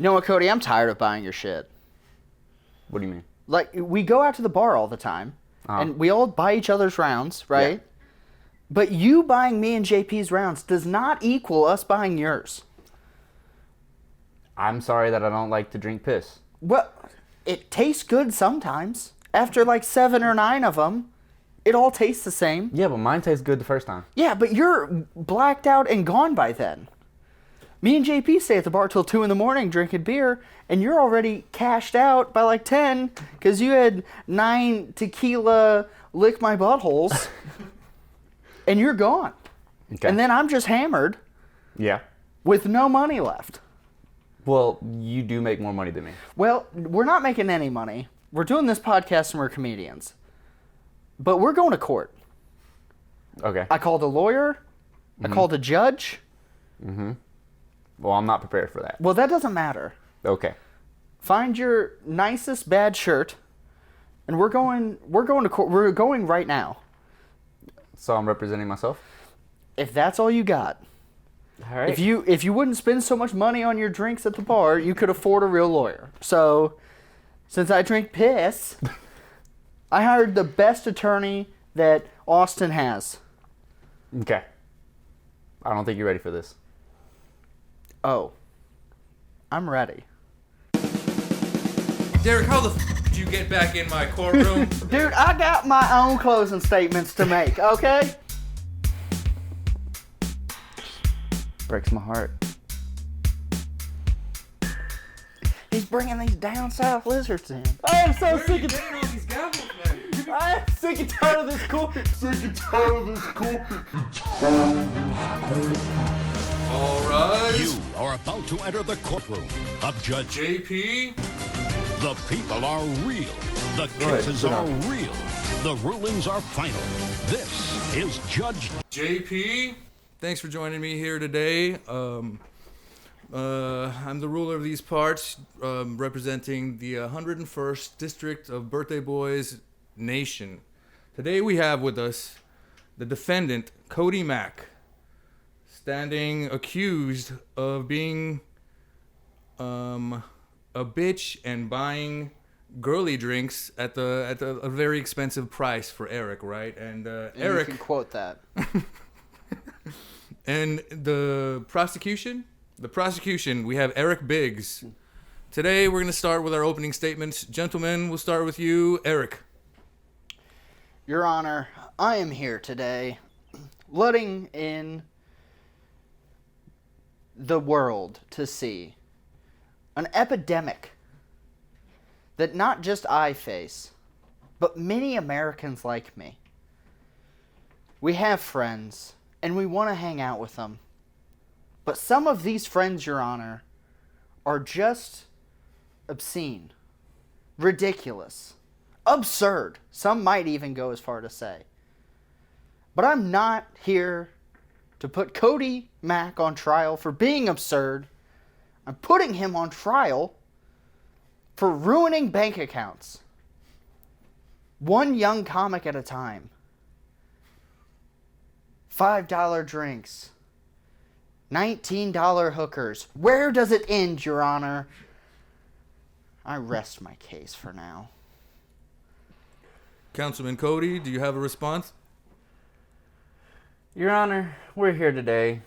You know what, Cody? I'm tired of buying your shit. What do you mean? Like, we go out to the bar all the time, and we all buy each other's rounds, right? Yeah. But you buying me and JP's rounds does not equal us buying yours. I'm sorry that I don't like to drink piss. Well, it tastes good sometimes. After like 7 or 9 of them, it all tastes the same. Yeah, but mine tastes good the first time. Yeah, but you're blacked out and gone by then. Me and JP stay at the bar till 2 in the morning drinking beer, and you're already cashed out by like 10 because you had 9 tequila lick my buttholes, and you're gone. Okay. And then I'm just hammered. Yeah. With no money left. Well, you do make more money than me. Well, we're not making any money. We're doing this podcast and we're comedians. But we're going to court. Okay. I called a lawyer. I called a judge. Mm-hmm. Well, I'm not prepared for that. Well, that doesn't matter. Okay. Find your nicest bad shirt, and we're going to court. We're going right now. So I'm representing myself? If that's all you got. All right. If you wouldn't spend so much money on your drinks at the bar, you could afford a real lawyer. So, since I drink piss, I hired the best attorney that Austin has. Okay. I don't think you're ready for this. Oh. I'm ready. Derick, how the did you get back in my courtroom? Dude, I got my own closing statements to make, okay? Breaks my heart. He's bringing these down south lizards in. I am so sick of all these gavels, man? I am sick and tired of this court. All right. You are about to enter the courtroom of Judge JP. The people are real. The cases are real. The rulings are final. This is Judge JP. Thanks for joining me here today. I'm the ruler of these parts, representing the 101st District of Birthday Boys Nation. Today we have with us the defendant, Cody Mac, standing accused of being a bitch and buying girly drinks at a very expensive price for Eric, right? And Eric, you can quote that. And the prosecution, we have Derick Griggs. Today we're going to start with our opening statements. Gentlemen, we'll start with you, Eric. Your Honor, I am here today letting in the world to see an epidemic that not just I face, but many Americans like me. We have friends, and we want to hang out with them. But some of these friends, Your Honor, are just obscene, ridiculous, absurd. Some might even go as far to say. But I'm not here to put Cody Mac on trial for being absurd. I'm putting him on trial for ruining bank accounts. One young comic at a time. $5 drinks. $19 hookers. Where does it end, Your Honor? I rest my case for now. Councilman Cody, do you have a response? Your Honor, we're here today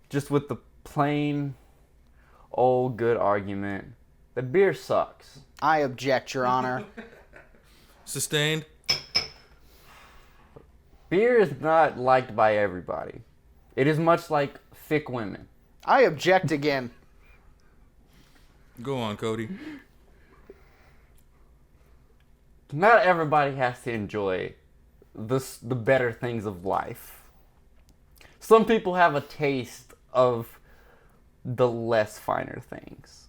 just with the plain old good argument that beer sucks. I object, Your Honor. Sustained. Beer is not liked by everybody. It is much like thick women. I object again. Go on, Cody. Not everybody has to enjoy the better things of life. Some people have a taste of the less finer things.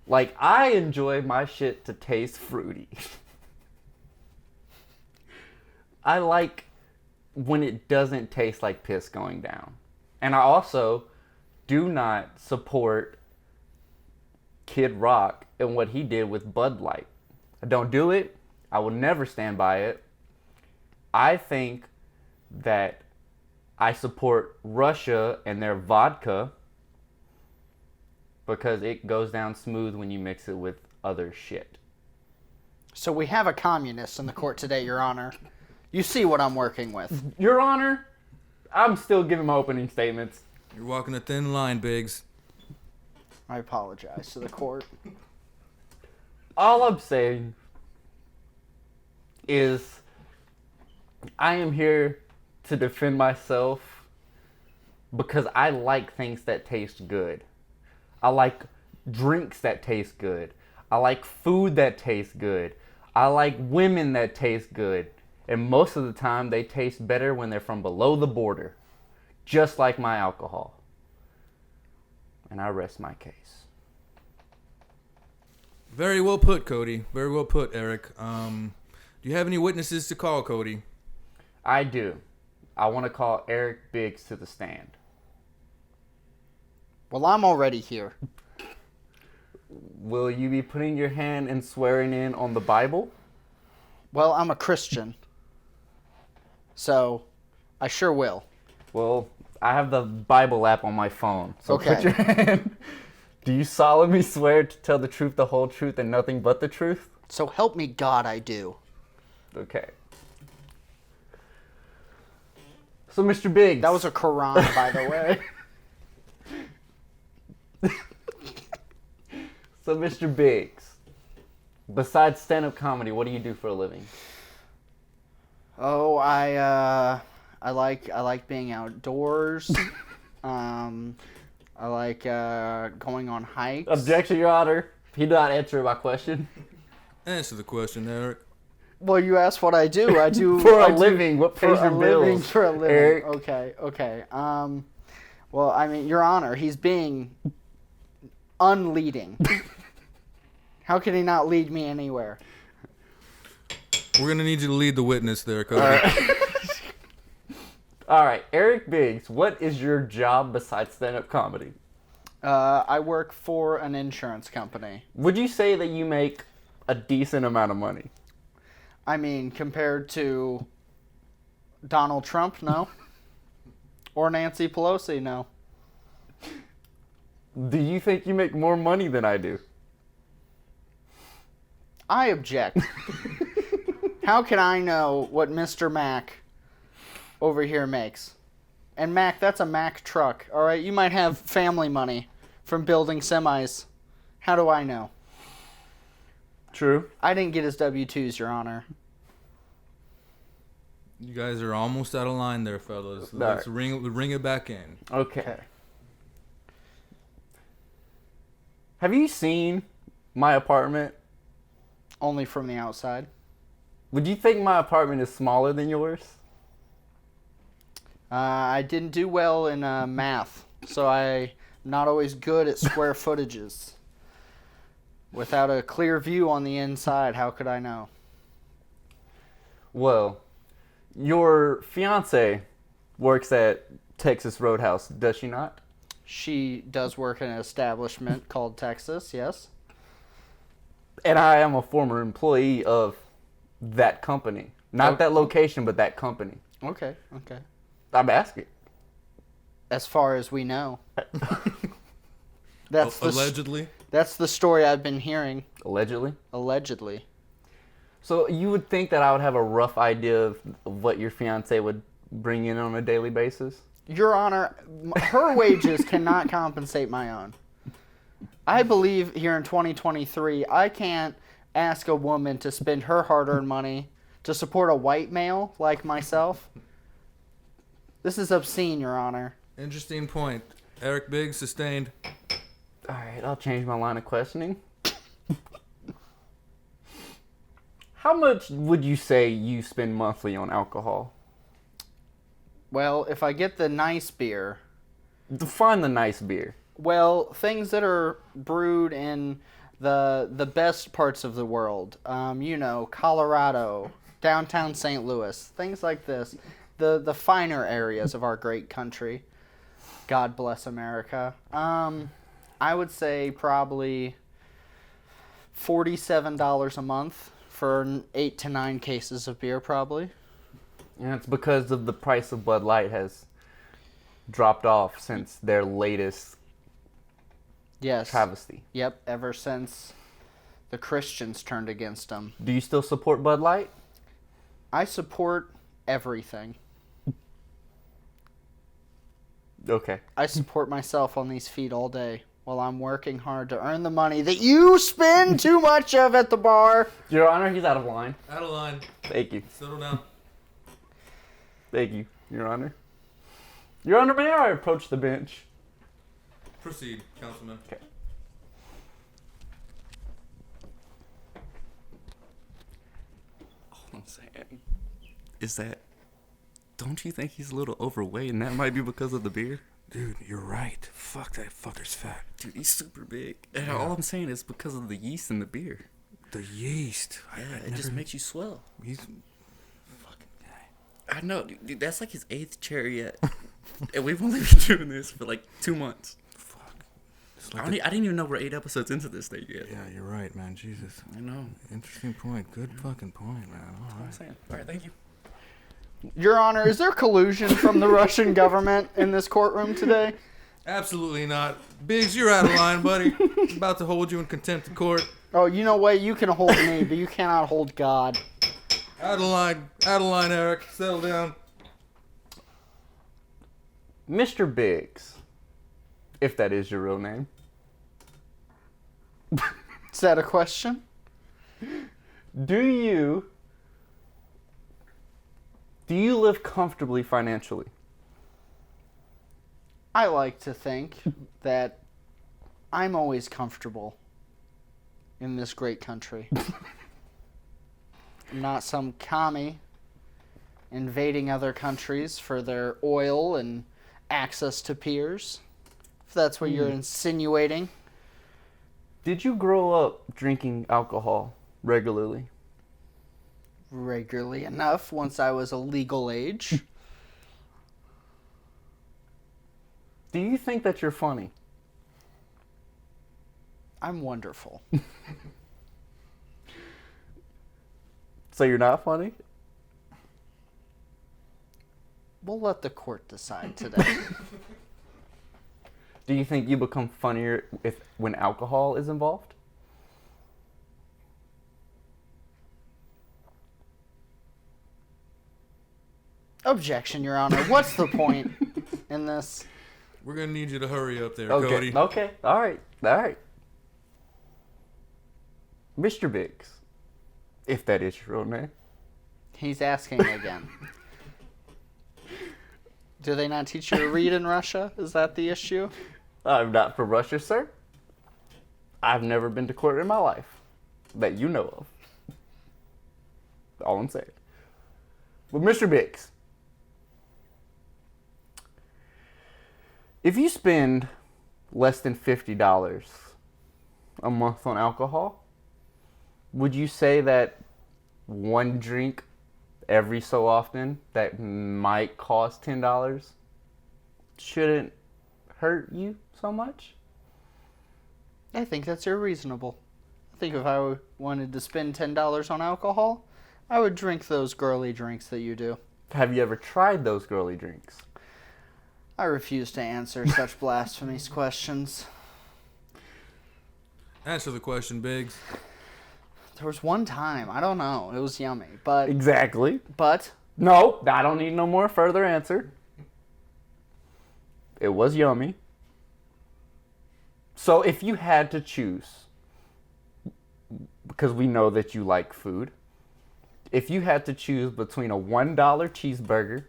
Like, I enjoy my shit to taste fruity. I like when it doesn't taste like piss going down. And I also do not support Kid Rock and what he did with Bud Light. I don't do it. I will never stand by it. I think that I support Russia and their vodka. because it goes down smooth when you mix it with other shit. So we have a communist in the court today, Your Honor. You see what I'm working with. Your Honor, I'm still giving my opening statements. You're walking a thin line, Biggs. I apologize to the court. All I'm saying is I am here to defend myself because I like things that taste good. I like drinks that taste good. I like food that tastes good. I like women that taste good. And most of the time they taste better when they're from below the border. Just like my alcohol. And I rest my case. Very well put, Cody. Very well put, Eric. Do you have any witnesses to call, Cody? I do. I want to call Derick Griggs to the stand. Well, I'm already here. Will you be putting your hand and swearing in on the Bible? Well, I'm a Christian. So, I sure will. Well, I have the Bible app on my phone. So Okay. put your hand. Do you solemnly swear to tell the truth, the whole truth, and nothing but the truth? So help me God, I do. Okay. So, Mr. Biggs. That was a Quran, by the way. So, Mr. Biggs, besides stand-up comedy, what do you do for a living? Oh, I like being outdoors. I like going on hikes. Objection, Your Honor. He did not answer my question. Answer the question, Eric. Well, you asked what I do. I do For a I do- living. What for pays a your living. bills? For a living. Eric? Okay. Well, I mean, Your Honor, he's being unleading. How can he not lead me anywhere? We're going to need you to lead the witness there, Cody. All right, Derick Griggs, what is your job besides stand-up comedy? I work for an insurance company. Would you say that you make a decent amount of money? I mean, compared to Donald Trump, no. Or Nancy Pelosi, no. Do you think you make more money than I do? I object. How can I know what Mr. Mac over here makes? And Mac, that's a Mac truck, all right? You might have family money from building semis. How do I know? True. I didn't get his W-2s, Your Honor. You guys are almost out of line there, fellas. Let's ring it back in. Okay. Have you seen my apartment? Only from the outside. Would you think my apartment is smaller than yours? I didn't do well in math, so I'm not always good at square footages. Without a clear view on the inside, how could I know? Well, your fiance works at Texas Roadhouse, does she not? She does work in an establishment called Texas, yes. And I am a former employee of that company. Not that location, but that company. Okay. I'm asking. As far as we know. That's Allegedly? That's the story I've been hearing. Allegedly? Allegedly. So you would think that I would have a rough idea of what your fiance would bring in on a daily basis? Your Honor, her wages cannot compensate my own. I believe here in 2023, I can't ask a woman to spend her hard-earned money to support a white male like myself. This is obscene, Your Honor. Interesting point. Derick Griggs, sustained. All right, I'll change my line of questioning. How much would you say you spend monthly on alcohol? Well, if I get the nice beer, Define the nice beer. well, things that are brewed in the best parts of the world, Colorado, downtown St. Louis, things like this, the finer areas of our great country. God bless America. I would say probably $47 a month for 8 to 9 cases of beer, probably. And it's because of the price of Bud Light has dropped off since their latest Yes. Travesty. Yep, ever since the Christians turned against him. Do you still support Bud Light? I support everything. Okay. I support myself on these feet all day while I'm working hard to earn the money that you spend too much of at the bar. Your Honor, he's out of line. Out of line. Thank you. Settle down. Thank you, Your Honor. Your Honor, may I approach the bench? Proceed, Councilman. Okay. All I'm saying is that, don't you think he's a little overweight, and that might be because of the beer? Dude, you're right. Fuck, that fucker's fat. Dude, he's super big. And all I'm saying is because of the yeast in the beer. The yeast. It just makes you swell. He's fucking guy. I know, dude. That's like his 8th cherry yet. And we've only been doing this for like 2 months. Fuck. I didn't even know we're 8 episodes into this thing yet. Yeah, you're right, man. Jesus. I know. Interesting point. Good fucking point, man. All I'm right. saying. All right, thank you. Your Honor, is there collusion from the Russian government in this courtroom today? Absolutely not. Biggs, you're out of line, buddy. I'm about to hold you in contempt of court. Oh, you know what? You can hold me, but you cannot hold God. Out of line. Out of line, Eric. Settle down. Mr. Biggs, if that is your real name. Is that a question? Do you live comfortably financially? I like to think that I'm always comfortable in this great country. I'm not some commie invading other countries for their oil and access to peers, if that's what you're insinuating. Did you grow up drinking alcohol regularly? Regularly enough once I was a legal age. Do you think that you're funny? I'm wonderful. So you're not funny? We'll let the court decide today. Do you think you become funnier when alcohol is involved? Objection, Your Honor. What's the point in this? We're going to need you to hurry up there, Okay. Cody. Okay. All right. Mr. Biggs, if that is your real name. He's asking again. Do they not teach you to read in Russia? Is that the issue? I'm not from Russia, sir. I've never been to court in my life that you know of. All I'm saying. But Mr. Biggs, if you spend less than $50 a month on alcohol, would you say that one drink every so often that might cost $10 shouldn't hurt you so much? I think that's unreasonable. I think if I wanted to spend $10 on alcohol, I would drink those girly drinks that you do. Have you ever tried those girly drinks? I refuse to answer such blasphemous questions. Answer the question, Biggs. There was one time, I don't know, it was yummy, but Exactly. but No, I don't need no more further answer. It was yummy. So if you had to choose, because we know that you like food, if you had to choose between a $1 cheeseburger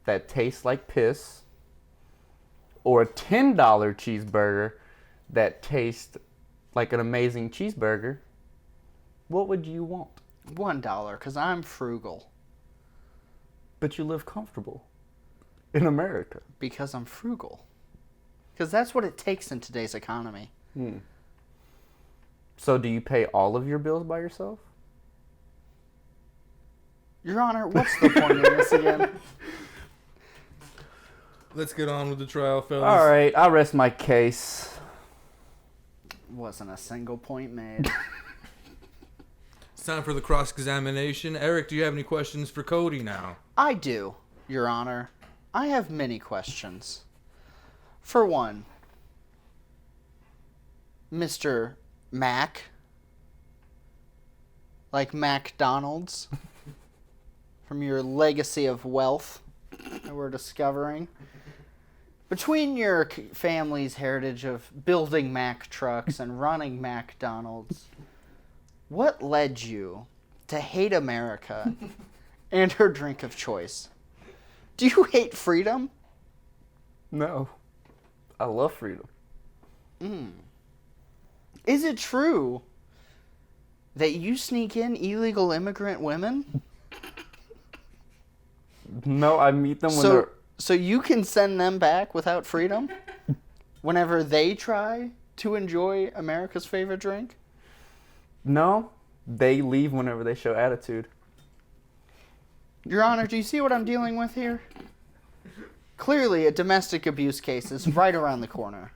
that tastes like piss or a $10 cheeseburger that tastes like an amazing cheeseburger, what would you want? $1, because I'm frugal. But you live comfortable in America. Because I'm frugal. Because that's what it takes in today's economy. So do you pay all of your bills by yourself? Your Honor, what's the point in this again? Let's get on with the trial, fellas. All right, I'll rest my case. Wasn't a single point made. It's time for the cross-examination. Eric, do you have any questions for Cody now? I do, Your Honor. I have many questions. For one, Mr. Mac, like McDonald's, from your legacy of wealth that we're discovering, between your family's heritage of building Mack trucks and running McDonald's, what led you to hate America and her drink of choice? Do you hate freedom? No. I love freedom. Is it true that you sneak in illegal immigrant women? No, I meet them when they're... So you can send them back without freedom whenever they try to enjoy America's favorite drink? No, they leave whenever they show attitude. Your Honor, do you see what I'm dealing with here? Clearly, a domestic abuse case is right around the corner.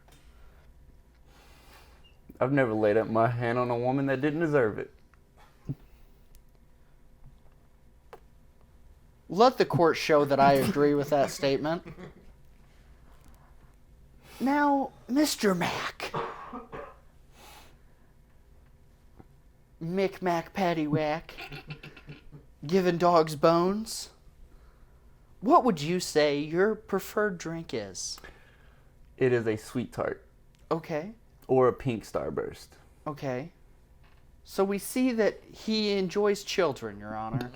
I've never laid up my hand on a woman that didn't deserve it. Let the court show that I agree with that statement. Now, Mr. Mac. Mick Mac Patty Whack. Giving dogs bones. What would you say your preferred drink is? It is a sweet tart Okay, or a pink starburst. okay. So we see that he enjoys children, Your Honor.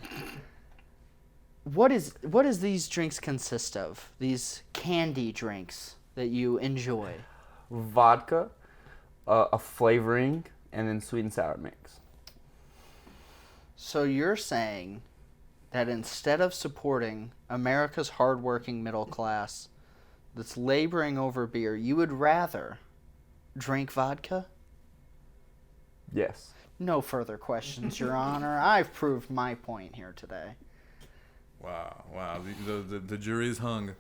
What does these drinks consist of? These candy drinks that you enjoy? Vodka, a flavoring, and then sweet and sour mix. So you're saying that instead of supporting America's hardworking middle class that's laboring over beer, you would rather drink vodka? Yes. No further questions, Your Honor. I've proved my point here today. Wow. The jury's hung.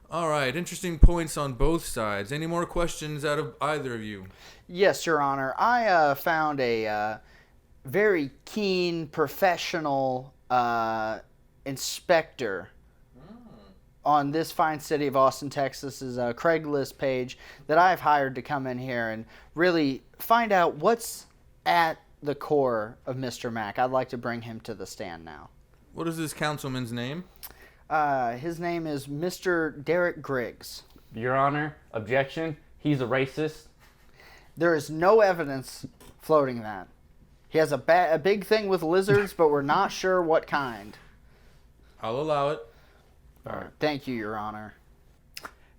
All right, interesting points on both sides. Any more questions out of either of you? Yes, Your Honor. I found a very keen, professional inspector on this fine city of Austin, Texas's Craigslist page that I've hired to come in here and really find out what's at the core of Mr. Mac. I'd like to bring him to the stand now. What is this councilman's name? His name is Mr. Derick Griggs. Your Honor, objection. He's a racist. There is no evidence floating that. He has a big thing with lizards, but we're not sure what kind. I'll allow it. All right. Thank you, Your Honor.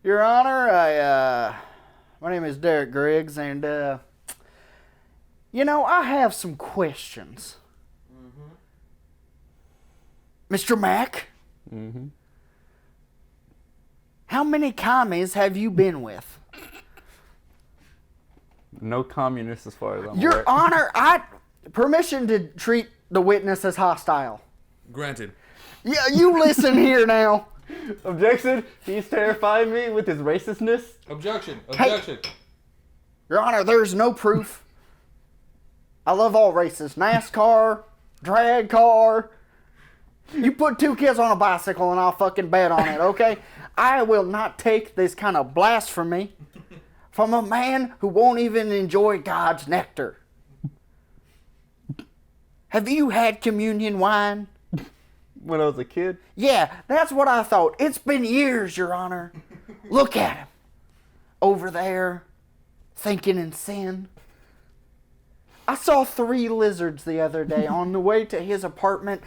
Your Honor, my name is Derick Griggs, and, I have some questions. Mr. Mac? Mm-hmm. How many commies have you been with? No communists as far as I'm Your aware. Honor, permission to treat the witness as hostile. Granted. Yeah, you listen here now. Objection. He's terrifying me with his racistness. Objection. Your Honor, there's no proof. I love all races. NASCAR, drag car. You put two kids on a bicycle and I'll fucking bet on it, okay? I will not take this kind of blasphemy from a man who won't even enjoy God's nectar. Have you had communion wine? When I was a kid. Yeah, that's what I thought. It's been years, Your Honor. Look at him. Over there, thinking in sin. I saw 3 lizards the other day on the way to his apartment.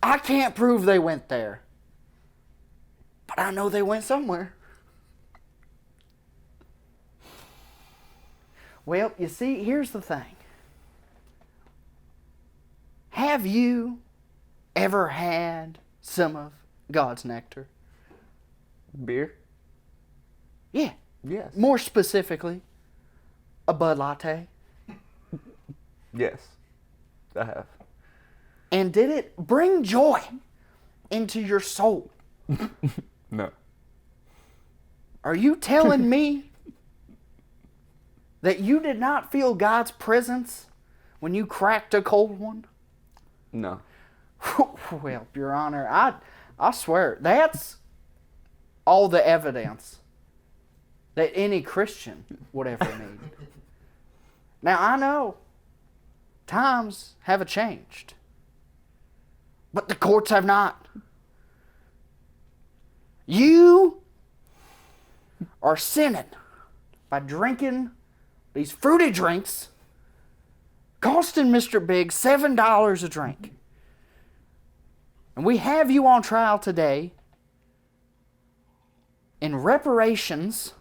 I can't prove they went there. But I know they went somewhere. Well, you see, here's the thing. Have you ever had some of God's nectar? Beer? Yeah. Yes. More specifically, a Bud Latte. Yes. I have. And did it bring joy into your soul? No. Are you telling me that you did not feel God's presence when you cracked a cold one? No. Well, Your Honor, I swear, that's all the evidence that any Christian would ever need. Now, I know times have changed, but the courts have not. You are sinning by drinking these fruity drinks costing Mr. Big $7 a drink. And we have you on trial today in reparations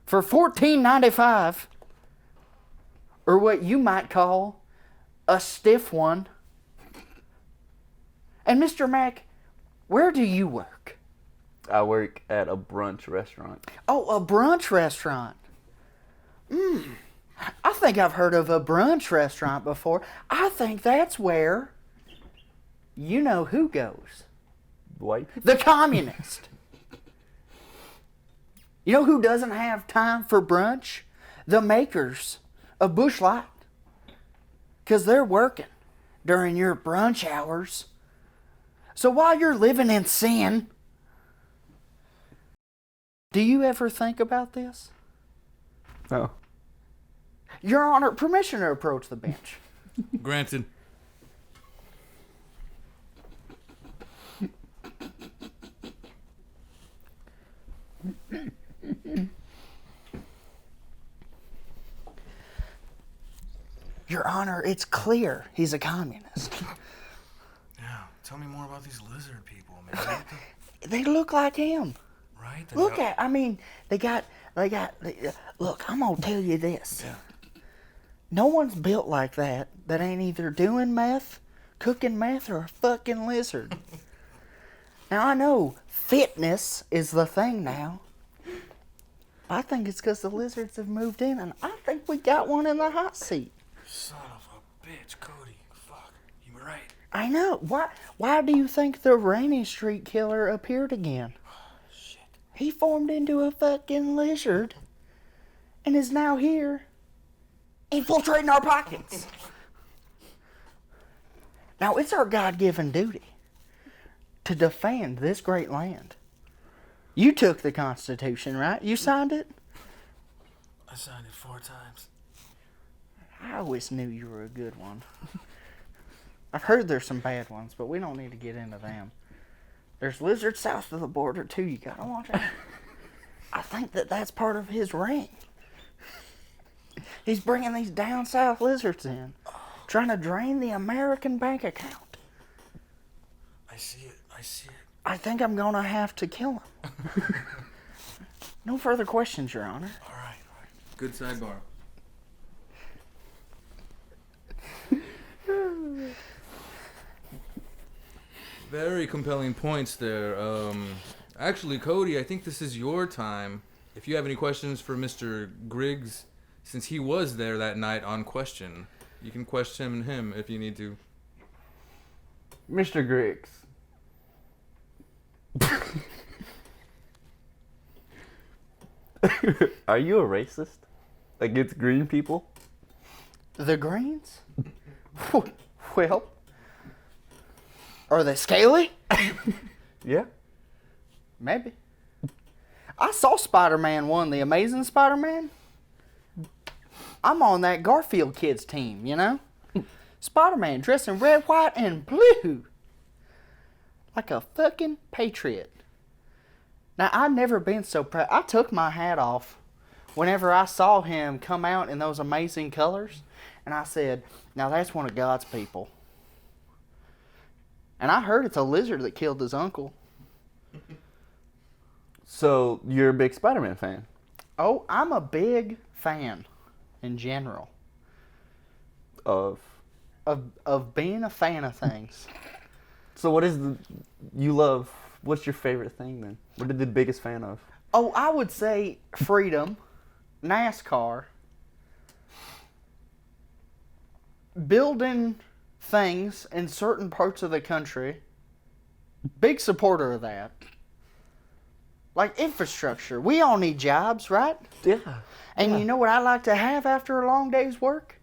for $14.95, or what you might call a stiff one. And Mr. Mac, where do you work? I work at a brunch restaurant. Oh, a brunch restaurant. I think I've heard of a brunch restaurant before. I think that's where you know who goes. White? The communist. You know who doesn't have time for brunch? The makers of Busch Light. Because they're working during your brunch hours. So while you're living in sin, do you ever think about this? No. Your Honor, permission to approach the bench. Granted. Your Honor, it's clear he's a communist. Yeah, tell me more about these lizard people, man. They look like him. Right? Look at, I mean, they got, look, I'm going to tell you this. Yeah. No one's built like that ain't either doing meth, cooking meth, or a fucking lizard. Now, I know fitness is the thing now. I think it's because the lizards have moved in, and I think we got one in the hot seat. Son of a bitch, Cody. Fuck. You were right. I know. Why do you think the Rainy Street Killer appeared again? Shit. He formed into a fucking lizard and is now here infiltrating our pockets. Now, it's our God-given duty to defend this great land. You took the Constitution, right? You signed it? I signed it 4 times. I always knew you were a good one. I've heard there's some bad ones, but we don't need to get into them. There's lizards south of the border, too. You gotta watch out. I think that's part of his ring. He's bringing these down south lizards in, trying to drain the American bank account. I see it. I think I'm gonna have to kill him. No further questions, Your Honor. All right. Good sidebar. Very compelling points there. Actually, Cody, I think this is your time. If you have any questions for Mr. Griggs, since he was there that night on question, you can question him if you need to. Mr. Griggs. Are you a racist against green people? The Greens? Well, are they scaly? Yeah. Maybe. I saw Spider-Man 1, The Amazing Spider-Man. I'm on that Garfield kids team, you know? Spider-Man dressed in red, white, and blue. Like a fucking patriot. Now, I've never been so proud. I took my hat off whenever I saw him come out in those amazing colors. And I said, now that's one of God's people. And I heard it's a lizard that killed his uncle. So, you're a big Spider-Man fan? Oh, I'm a big fan in general. Of being a fan of things. So what is you love, what's your favorite thing then? What are you the biggest fan of? Oh, I would say freedom, NASCAR, building things in certain parts of the country. Big supporter of that. Like infrastructure. We all need jobs, right? Yeah. And you know what I like to have after a long day's work?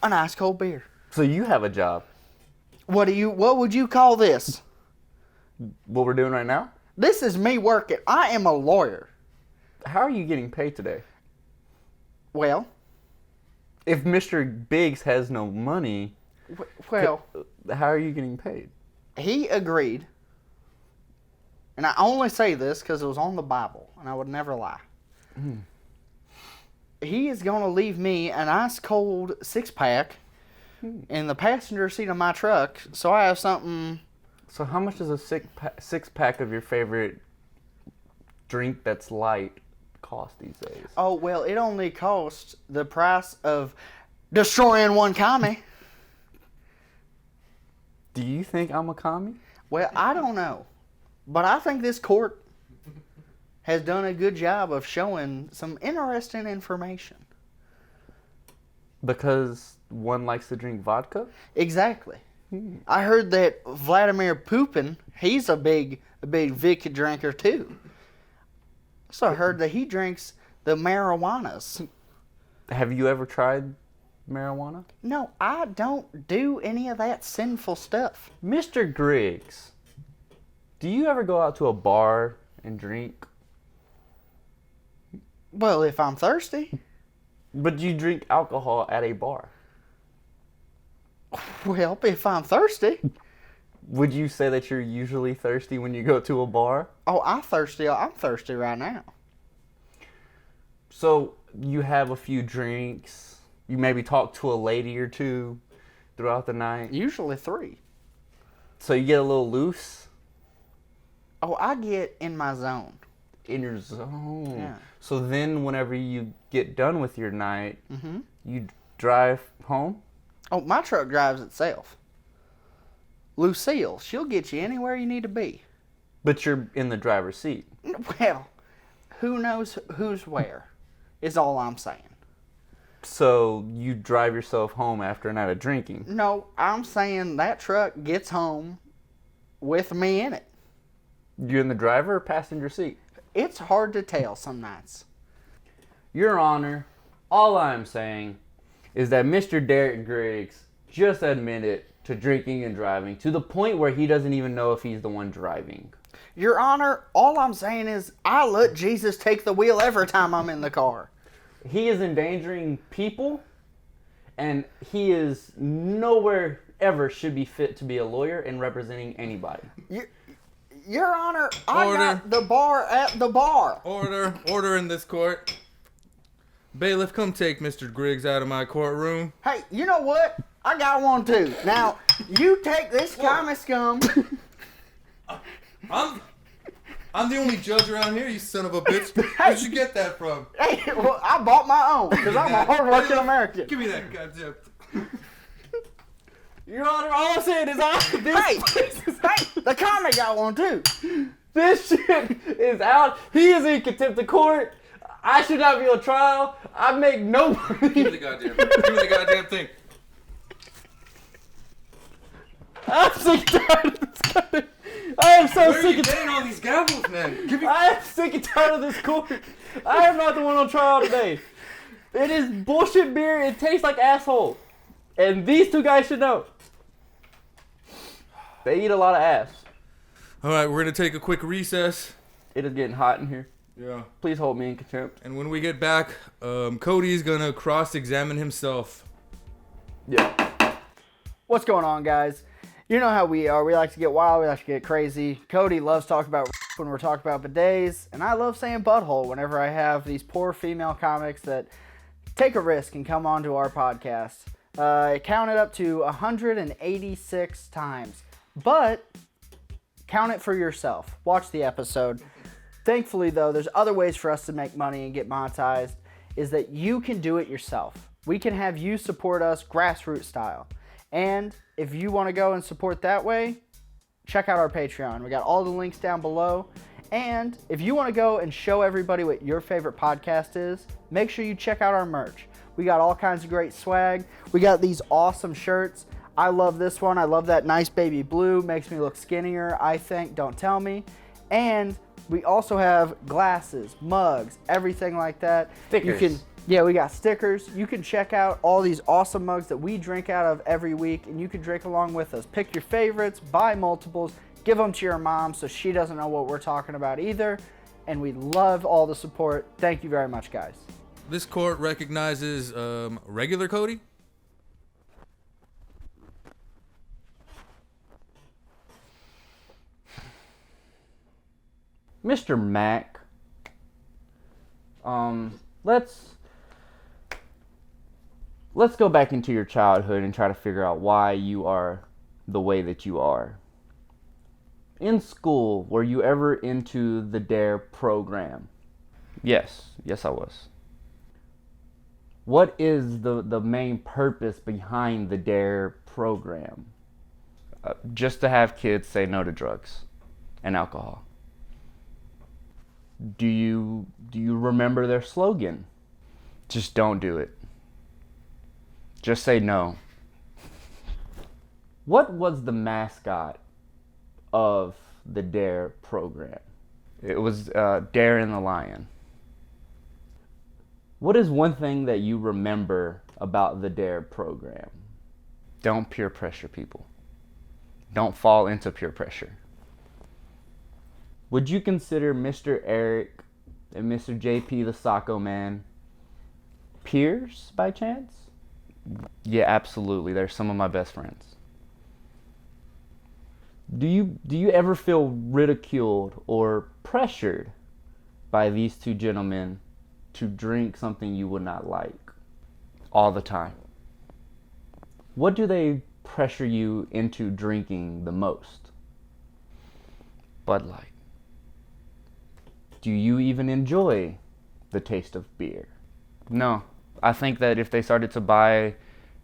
An ice cold beer. So you have a job. What would you call this? What we're doing right now? This is me working. I am a lawyer. How are you getting paid today? Well, If Mr. Biggs has no money, Well, how are you getting paid? he agreed, and I only say this because it was on the Bible, and I would never lie. He is going to leave me an ice cold 6-pack in the passenger seat of my truck, so I have something. So how much does a six-pack of your favorite drink that's light cost these days? Oh, well, it only cost the price of destroying one commie. Do you think I'm a commie? Well, I don't know, but I think this court has done a good job of showing some interesting information. Because one likes to drink vodka? Exactly. I heard that Vladimir Putin, he's a big Vic drinker too. So I heard that he drinks the marijuanas. Have you ever tried marijuana? No, I don't do any of that sinful stuff. Mr. Griggs, do you ever go out to a bar and drink? Well, if I'm thirsty. But you drink alcohol at a bar. Well, if I'm thirsty. Would you say that you're usually thirsty when you go to a bar? Oh, I'm thirsty right now. So you have a few drinks. You maybe talk to a lady or two throughout the night. Usually 3. So you get a little loose Oh, I get in my zone. in your zone. Yeah. So then whenever you get done with your night, you drive home? Oh, my truck drives itself. Lucille, she'll get you anywhere you need to be. But you're in the driver's seat. Well, who knows who's where is all I'm saying. So you drive yourself home after a night of drinking. No, I'm saying that truck gets home with me in it. You're in the driver or passenger seat? It's hard to tell some nights. Your Honor, all I'm saying is that Mr. Derick Griggs just admitted to drinking and driving to the point where he doesn't even know if he's the one driving. Your Honor, all I'm saying is I let Jesus take the wheel every time I'm in the car. He is endangering people, and he is nowhere ever should be fit to be a lawyer and representing anybody. Your Honor, I Order. got the bar at the bar. Order in this court. Bailiff, come take Mr. Griggs out of my courtroom. Hey, you know what? I got one too. Now, you take this commie scum. I'm the only judge around here, you son of a bitch. Hey. Where'd you get that from? Hey, well, I bought my own because I'm a hard-working American. Give me that goddamn. Your Honor, all I'm saying is Hey, the commie got one too. this shit is out. He is in contempt of court. I should not be on trial. I make no Give me money. the goddamn thing. I'm sick and tired of this guy. I am so Where are sick you and getting all these gavels, man? Give me. I am sick and tired of this court. I am not the one on trial today. It is bullshit beer. It tastes like asshole. And these two guys should know. They eat a lot of ass. All right, we're gonna take a quick recess. It is getting hot in here. Yeah. Please hold me in contempt. And when we get back, Cody's gonna cross-examine himself. Yeah. What's going on, guys? You know how we are. We like to get wild. We like to get crazy. Cody loves talking about when we're talking about bidets, and I love saying butthole whenever I have these poor female comics that take a risk and come onto our podcast. It counted up to 186 times, but count it for yourself. Watch the episode. Thankfully, though, there's other ways for us to make money and get monetized, is that you can do it yourself. We can have you support us grassroots style. And if you want to go and support that way, check out our Patreon. We got all the links down below. And if you want to go and show everybody what your favorite podcast is, make sure you check out our merch. We got all kinds of great swag. We got these awesome shirts. I love this one. I love that nice baby blue. Makes me look skinnier, I think. Don't tell me. And we also have glasses, mugs, everything like that. Stickers. We got stickers. You can check out all these awesome mugs that we drink out of every week, and you can drink along with us. Pick your favorites, buy multiples, give them to your mom so she doesn't know what we're talking about either. And we love all the support. Thank you very much, guys. this court recognizes regular Cody. Mr. Mac, let's go back into your childhood and try to figure out why you are the way that you are. In school, were you ever into the DARE program? Yes, I was. What is the main purpose behind the DARE program? Just to have kids say no to drugs and alcohol. Do you remember their slogan? Just don't do it. Just say no. What was the mascot of the DARE program? It was Darren the Lion. What is one thing that you remember about the DARE program? Don't peer pressure people. Don't fall into peer pressure. Would you consider Mr. Eric and Mr. JP the Socko Man peers by chance? Yeah, absolutely. They're some of my best friends. Do you ever feel ridiculed or pressured by these two gentlemen to drink something you would not like all the time? What do they pressure you into drinking the most? Bud Light. Do you even enjoy the taste of beer? No. I think that if they started to buy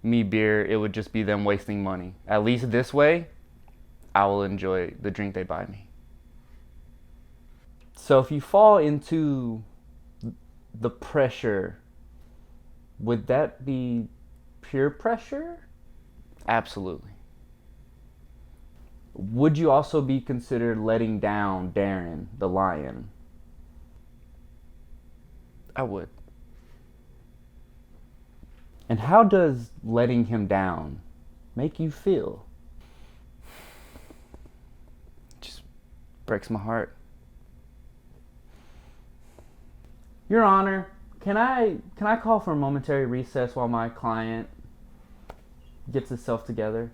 me beer, it would just be them wasting money. At least this way, I will enjoy the drink they buy me. So if you fall into the pressure, would that be peer pressure? Absolutely. Would you also be considered letting down Darren the Lion? I would. And how does letting him down make you feel? It just breaks my heart. Your Honor, can I call for a momentary recess while my client gets itself together?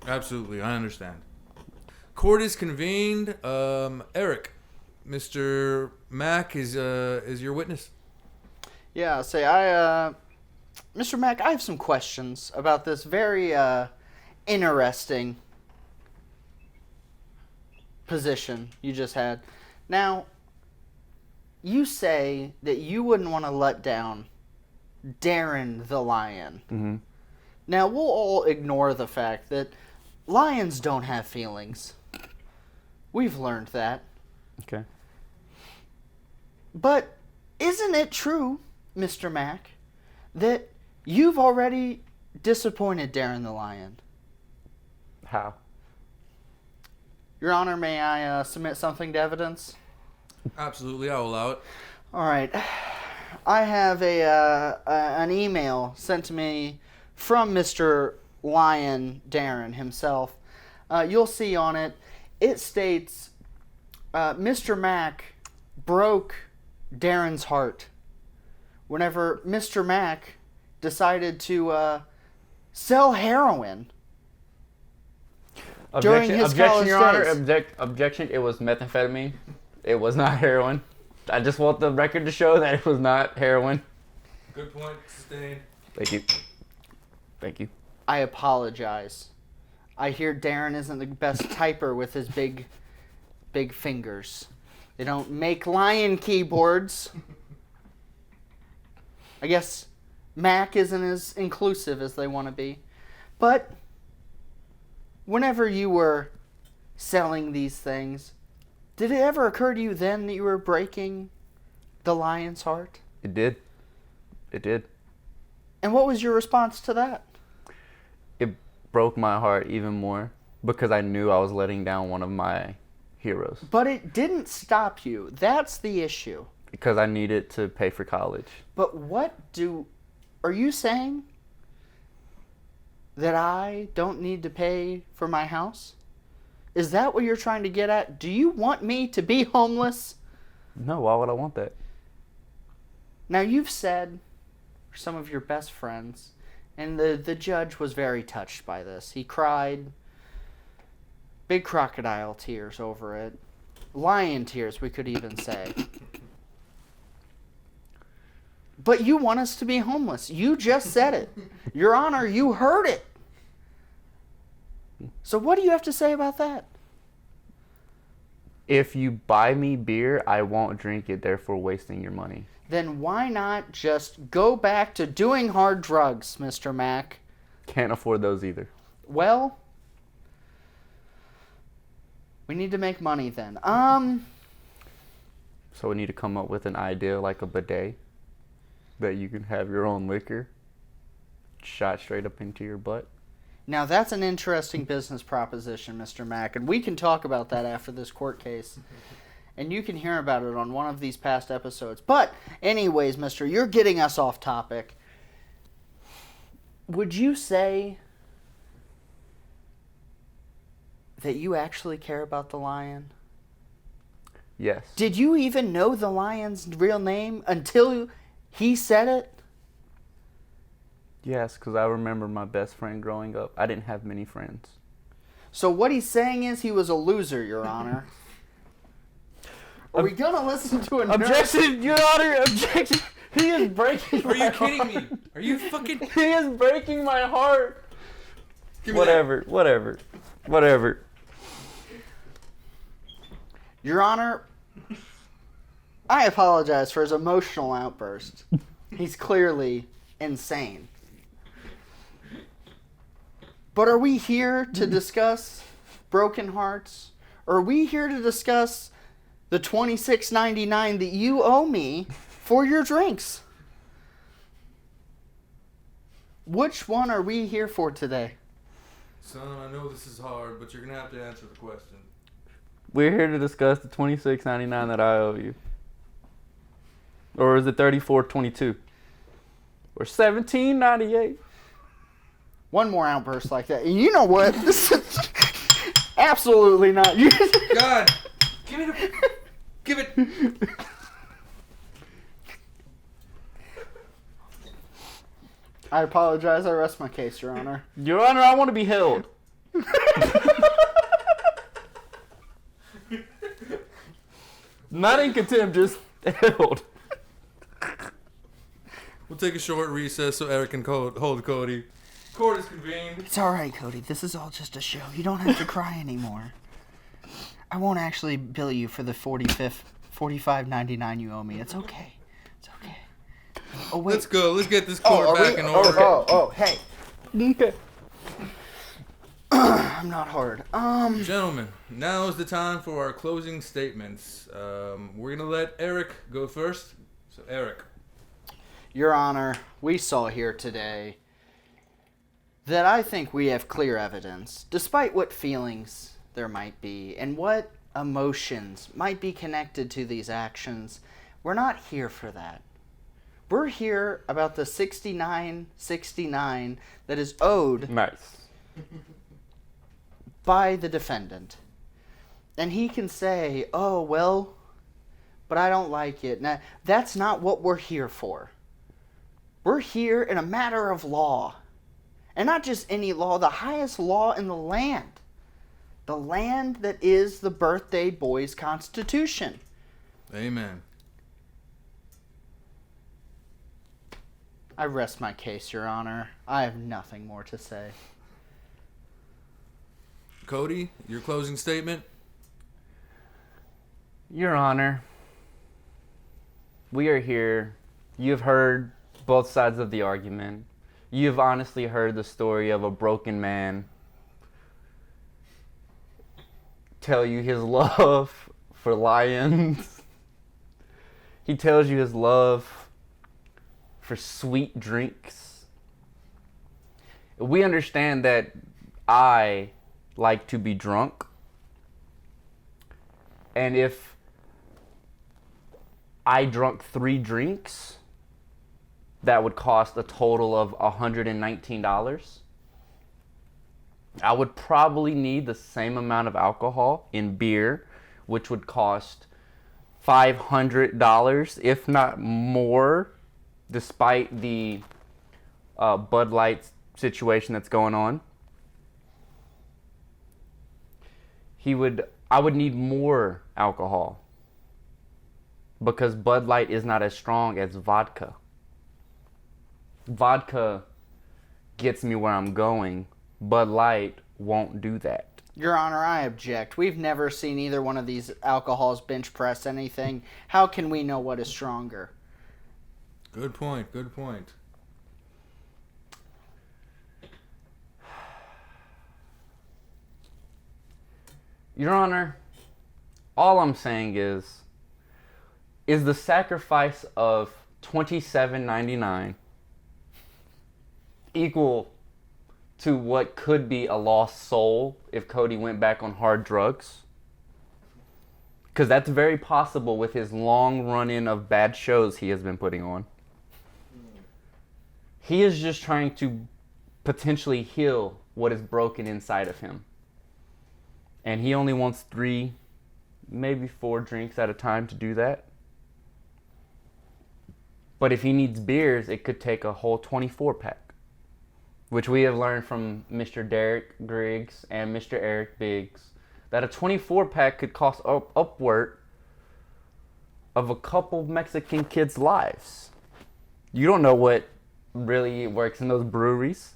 Absolutely, I understand. Court is convened. Eric, Mr. Mac is your witness. Yeah, Mr. Mac, I have some questions about this very interesting position you just had. Now, you say that you wouldn't want to let down Darren the Lion. Mm-hmm. Now, we'll all ignore the fact that lions don't have feelings. We've learned that. Okay. But isn't it true, Mr. Mac, that you've already disappointed Darren the Lion? How? Your Honor, may I submit something to evidence? Absolutely, I'll allow it. All right. I have an email sent to me from Mr. Lion Darren himself. You'll see on it, it states, Mr. Mac broke Darren's heart whenever Mr. Mac decided to sell heroin during his college Your Honor. days. Objection. It was methamphetamine. It was not heroin. I just want the record to show that it was not heroin. Good point, sustained. Thank you. Thank you. I apologize. I hear Darren isn't the best typer with his big fingers. They don't make Lion keyboards. I guess Mac isn't as inclusive as they want to be. But whenever you were selling these things, did it ever occur to you then that you were breaking the lion's heart? It did. It did. And what was your response to that? It broke my heart even more because I knew I was letting down one of my heroes. But it didn't stop you. That's the issue. Because I needed to pay for college. But are you saying that I don't need to pay for my house? Is that what you're trying to get at? Do you want me to be homeless? No, why would I want that? Now, you've said some of your best friends, and the judge was very touched by this. He cried big crocodile tears over it. Lion tears, we could even say. But you want us to be homeless. You just said it. Your Honor, you heard it. So what do you have to say about that? If you buy me beer, I won't drink it, therefore wasting your money. Then why not just go back to doing hard drugs, Mr. Mac? Can't afford those either. Well, we need to make money then. So we need to come up with an idea like a bidet that you can have your own liquor shot straight up into your butt. Now that's an interesting business proposition, Mr. Mack, and we can talk about that after this court case. And you can hear about it on one of these past episodes. But anyways, mister, you're getting us off topic. Would you say that you actually care about the lion? Yes. Did you even know the lion's real name until he said it? Yes, because I remember my best friend growing up. I didn't have many friends. So what he's saying is he was a loser, Your Honor. Are we going to listen to a Objection, Your Honor, objection. He is breaking my Are you heart. kidding me? Are you fucking... He is breaking my heart. Give me Whatever. Your Honor, I apologize for his emotional outburst. He's clearly insane. But are we here to discuss broken hearts? Or are we here to discuss the $26.99 that you owe me for your drinks? Which one are we here for today? Son, I know this is hard, but you're going to have to answer the question. We're here to discuss the $26.99 that I owe you. Or is it $34.22? Or $17.98? One more outburst like that. And you know what? This is absolutely not. God! Give it! I apologize. I rest my case, Your Honor. Your Honor, I want to be held. Not in contempt, just held. We'll take a short recess so Eric can hold Cody. Court is convened. It's all right, Cody. This is all just a show. You don't have to cry anymore. I won't actually bill you for the $45.99 you owe me. It's okay. It's okay. Oh wait. Let's go. Let's get this court back in order. Hey. Okay. I'm not hard. Gentlemen, now is the time for our closing statements. We're gonna let Eric go first. So Eric. Your Honor, we saw here today that I think we have clear evidence, despite what feelings there might be and what emotions might be connected to these actions. We're not here for that. We're here about the $69.69 that is owed Nice. by the defendant. And he can say, oh, well, but I don't like it. Now, that's not what we're here for. We're here in a matter of law. And not just any law, the highest law in the land. The land that is the Birthday Boys Constitution. Amen. I rest my case, Your Honor. I have nothing more to say. Cody, your closing statement? Your Honor, we are here. You've heard both sides of the argument. You've honestly heard the story of a broken man tell you his love for lions. He tells you his love for sweet drinks. We understand that I like to be drunk. And if I drunk 3 drinks, that would cost a total of $119. I would probably need the same amount of alcohol in beer, which would cost $500, if not more. despite the Bud Light situation that's going on, I would need more alcohol because Bud Light is not as strong as vodka. Vodka gets me where I'm going. Bud Light won't do that. Your Honor, I object. We've never seen either one of these alcohols bench press anything. How can we know what is stronger? Good point. Good point. Your Honor, all I'm saying is the sacrifice of $27.99 equal to what could be a lost soul if Cody went back on hard drugs? Because that's very possible with his long run-in of bad shows he has been putting on. He is just trying to potentially heal what is broken inside of him. And he only wants 3, maybe 4 drinks at a time to do that. But if he needs beers, it could take a whole 24-pack. Which we have learned from Mr. Derick Griggs and Mr. Eric Biggs, that a 24-pack could cost upward of a couple Mexican kids' lives. You don't know what really works in those breweries.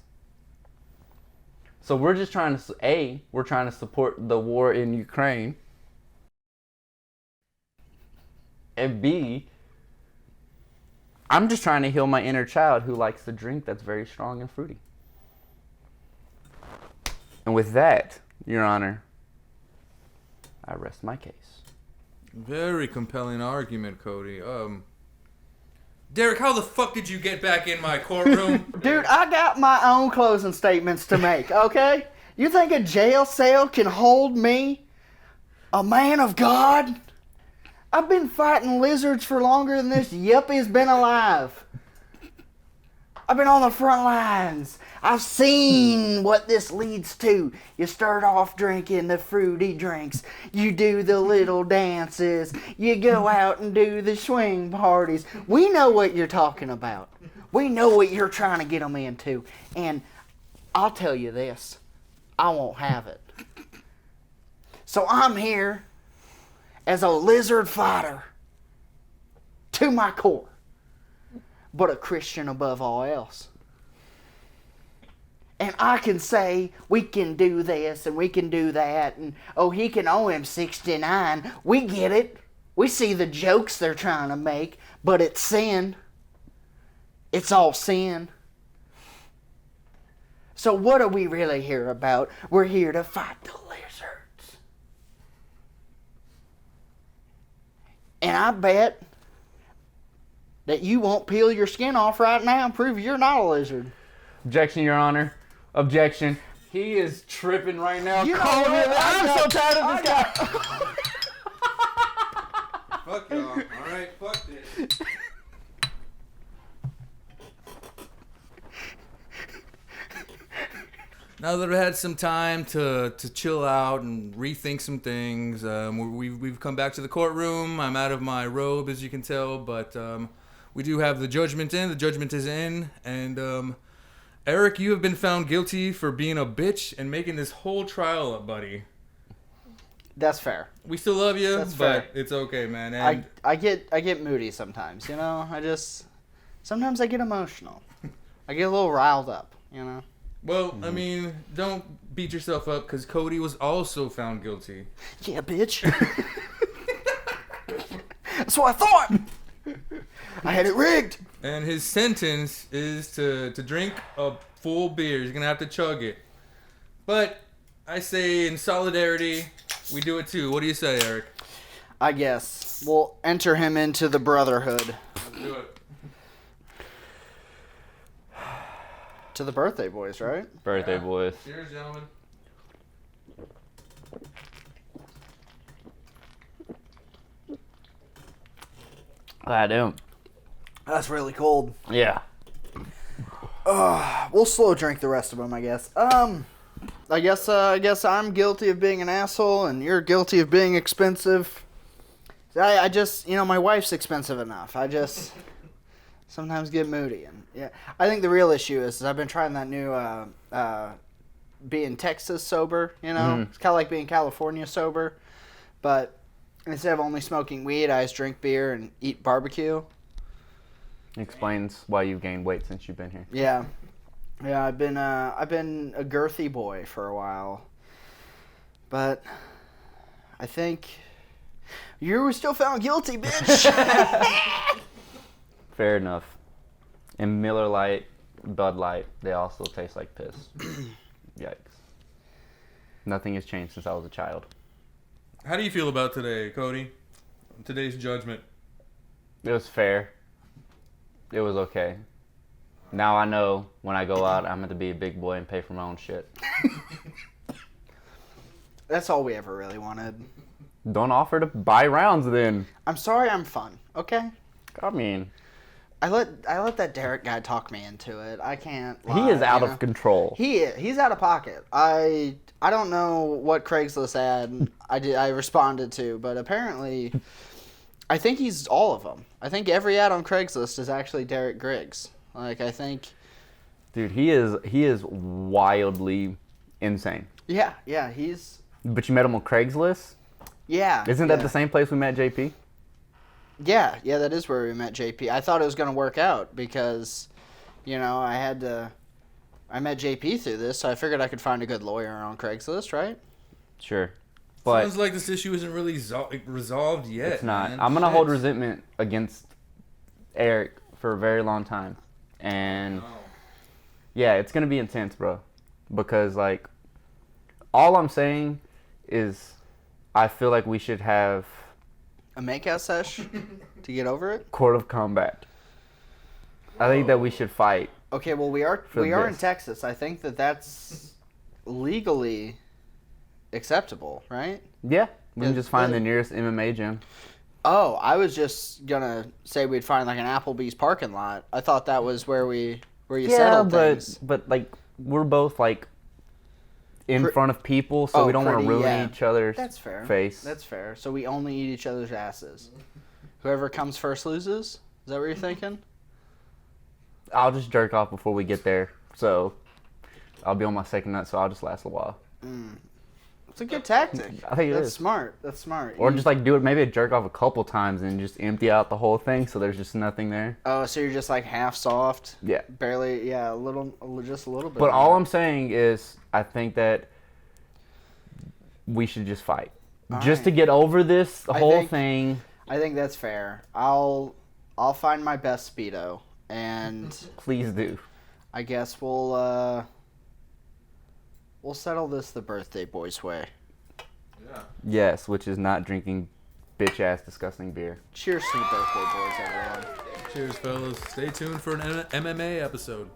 So we're just trying to, we're trying to support the war in Ukraine. And B, I'm just trying to heal my inner child who likes to drink that's very strong and fruity. And with that, Your Honor, I rest my case. Very compelling argument, Cody. Derick, how the fuck did you get back in my courtroom? Dude, I got my own closing statements to make, okay? You think a jail cell can hold me? A man of God? I've been fighting lizards for longer than this yuppie's been alive. I've been on the front lines. I've seen what this leads to. You start off drinking the fruity drinks. You do the little dances. You go out and do the swing parties. We know what you're talking about. We know what you're trying to get them into. And I'll tell you this. I won't have it. So I'm here as a lizard fighter to my core. But a Christian above all else. And I can say, we can do this and we can do that. And, oh, he can owe him 69. We get it. We see the jokes they're trying to make. But it's sin. It's all sin. So what are we really here about? We're here to fight the lizards. And I bet that you won't peel your skin off right now and prove you're not a lizard. Objection, Your Honor. Objection. He is tripping right now. You know what? I'm so tired of this guy. Fuck y'all. Alright, fuck this. Now that I've had some time to chill out and rethink some things, we've come back to the courtroom. I'm out of my robe, as you can tell, but we do have the judgment in. The judgment is in, and Eric, you have been found guilty for being a bitch and making this whole trial up, buddy. That's fair. We still love you, That's but fair. it's okay, man. And I get moody sometimes, you know? Sometimes I get emotional. I get a little riled up, you know? well, I mean, don't beat yourself up, because Cody was also found guilty. Yeah, bitch. That's what I thought. I had it rigged. And his sentence is to drink a full beer. He's going to have to chug it. But I say in solidarity, we do it too. What do you say, Eric? I guess. We'll enter him into the brotherhood. Let's do it. To the birthday boys, right? Birthday boys. Cheers, gentlemen. I do. That's really cold. Yeah. We'll slow drink the rest of them, I guess. I guess I'm guilty of being an asshole, and you're guilty of being expensive. I just, my wife's expensive enough. sometimes get moody. And yeah, I think the real issue is I've been trying that new being Texas sober. You know, It's kind of like being California sober, but instead of only smoking weed, I just drink beer and eat barbecue. Explains why you've gained weight since you've been here. Yeah, I've been a girthy boy for a while, but I think you were still found guilty, bitch. Fair enough. And Miller Lite, Bud Light, they also taste like piss. Yikes. Nothing has changed since I was a child. How do you feel about today, Cody? Today's judgment. It was fair. It was okay. Now I know when I go out, I'm going to be a big boy and pay for my own shit. That's all we ever really wanted. Don't offer to buy rounds then. I'm sorry I'm fun, okay? I mean, I let that Derick guy talk me into it. I can't lie, he is out you know? of control. He's out of pocket. I don't know what Craigslist ad I responded to, but apparently I think he's all of them. I think every ad on Craigslist is actually Derick Griggs. Like, I think... Dude, he is wildly insane. Yeah, he's... But you met him on Craigslist? Yeah. Isn't that the same place we met JP? Yeah, that is where we met JP. I thought it was going to work out because, you know, I met JP through this, so I figured I could find a good lawyer on Craigslist, right? Sure. But Sounds like this issue isn't really resolved yet. it's not. Man. I'm going to Shit. hold resentment against Eric for a very long time. And, yeah, it's going to be intense, bro. Because, like, all I'm saying is I feel like we should have A makeout sesh to get over it? court of combat. I think that we should fight. Okay, well, we are in this. Texas. I think that's legally acceptable, right? Yeah. We can Yeah, just find yeah. the nearest MMA gym. Oh, I was just gonna say we'd find like an Applebee's parking lot. I thought that was where you settled things. but like we're both like in Pre- front of people, so we don't want to pretty, ruin yeah. each other's That's fair. face. That's fair. So we only eat each other's asses. Whoever comes first loses? Is that what you're thinking? I'll just jerk off before we get there, so I'll be on my second nut, so I'll just last a while. It's a good tactic. I think it That's is. smart. That's smart. Or just like do it, maybe jerk off a couple times and just empty out the whole thing, so there's just nothing there. Oh, so you're just like half soft? Yeah. Barely, yeah, just a little bit. But on all it. I'm saying is, I think that we should just fight, just to get over this whole thing. I think that's fair. I'll find my best Speedo, and Please do. I guess we'll settle this the birthday boy's way. Yes, which is not drinking bitch ass disgusting beer. Cheers to the birthday boys, everyone. Cheers, fellas. Stay tuned for an MMA episode.